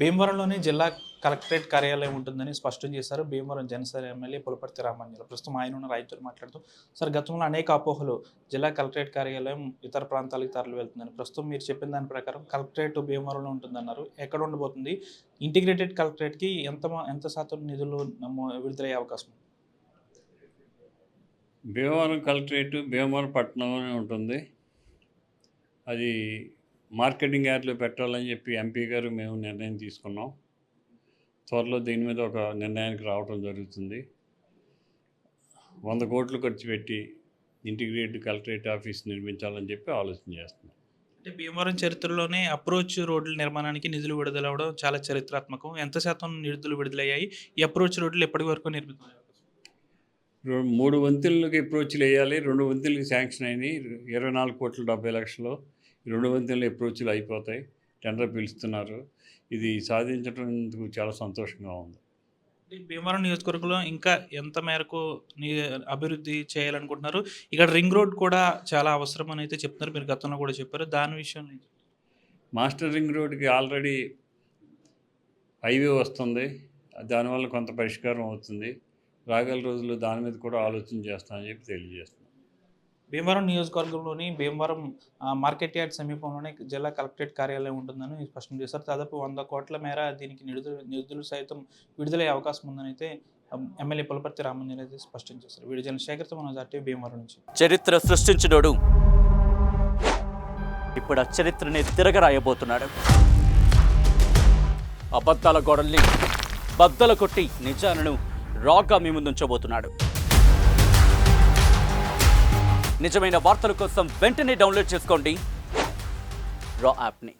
భీమవరంలోని జిల్లా కలెక్టరేట్ కార్యాలయం ఉంటుందని స్పష్టం చేశారు భీమవరం జనసేన ఎమ్మెల్యే పులపర్తి రామాంజనేయులు. ప్రస్తుతం ఆయన ఉన్న రైతులు మాట్లాడుతూ సార్ గతంలో అనేక అపోహలు జిల్లా కలెక్టరేట్ కార్యాలయం ఇతర ప్రాంతాలకు తరలి వెళ్తుందని, ప్రస్తుతం మీరు చెప్పిన దాని ప్రకారం కలెక్టరేట్ భీమవరంలో ఉంటుందన్నారు. ఎక్కడ ఉండబోతుంది? ఇంటిగ్రేటెడ్ కలెక్టరేట్కి ఎంత శాతం నిధులు విడుదలయ్యే అవకాశం ఉంది? భీమవరం కలెక్టరేట్ భీమవరం పట్టణంలోనే ఉంటుంది. అది మార్కెటింగ్ యార్డ్లో పెట్టాలని చెప్పి ఎంపీ గారు మేము నిర్ణయం తీసుకున్నాం. త్వరలో దీని మీద ఒక నిర్ణయానికి రావడం జరుగుతుంది. 100 కోట్లు ఖర్చు పెట్టి ఇంటిగ్రేటెడ్ కలెక్టరేట్ ఆఫీస్ నిర్మించాలని చెప్పి ఆలోచన చేస్తున్నాం. అంటే భీమవరం చరిత్రలోనే అప్రోచ్ రోడ్ల నిర్మాణానికి నిధులు విడుదలవడం చాలా చరిత్రాత్మకం. ఎంత శాతం నిధులు విడుదలయ్యాయి? ఈ అప్రోచ్ రోడ్లు ఎప్పటి వరకు నిర్మితం? 3 వంతెనలకి అప్రోచ్లు వేయాలి. 2 వంతెనలకి శాంక్షన్ అయినాయి. 24,70,00,000 2 వంతెనలు అప్రోచ్లు అయిపోతాయి. టెండర్ పిలుస్తున్నారు. ఇది సాధించడానికి చాలా సంతోషంగా ఉంది. భీమవరం నియోజకవర్గంలో ఇంకా ఎంత మేరకు అభివృద్ధి చేయాలనుకుంటున్నారు? ఇక్కడ రింగ్ రోడ్ కూడా చాలా అవసరం అని అయితే చెప్తున్నారు. మీరు గతంలో కూడా చెప్పారు. దాని విషయంలో మాస్టర్ రింగ్ రోడ్కి ఆల్రెడీ హైవే వస్తుంది. దానివల్ల కొంత పరిష్కారం అవుతుంది. రాగల రోజుల్లో దాని మీద కూడా ఆలోచన చేస్తామని చెప్పి తెలియజేస్తున్నాం. భీమవరం నియోజకవర్గంలోని భీమవరం మార్కెట్ యార్డ్ సమీపంలోనే జిల్లా కలెక్టరేట్ కార్యాలయం ఉంటుందని స్పష్టం చేశారు. దాదాపు 100 కోట్ల మేర దీనికి నిధులు సైతం విడుదలయ్యే అవకాశం ఉందని అయితే ఎమ్మెల్యే పులపర్తి రామాంజనేయులు అయితే స్పష్టం చేశారు. వీడియో జనశేఖర్తో మన ఆర్టీవీ భీమవరం నుంచి. చరిత్ర సృష్టించినోడు ఇప్పుడు ఆ చరిత్రని తిరగరాయబోతున్నాడు. అబద్ధాల గోడల్ని బద్దలు కొట్టి నిజాలను రాగా మీ ముందుంచబోతున్నాడు. నిజమైన వార్తల కోసం వెంటనే డౌన్లోడ్ చేసుకోండి రా యాప్ని.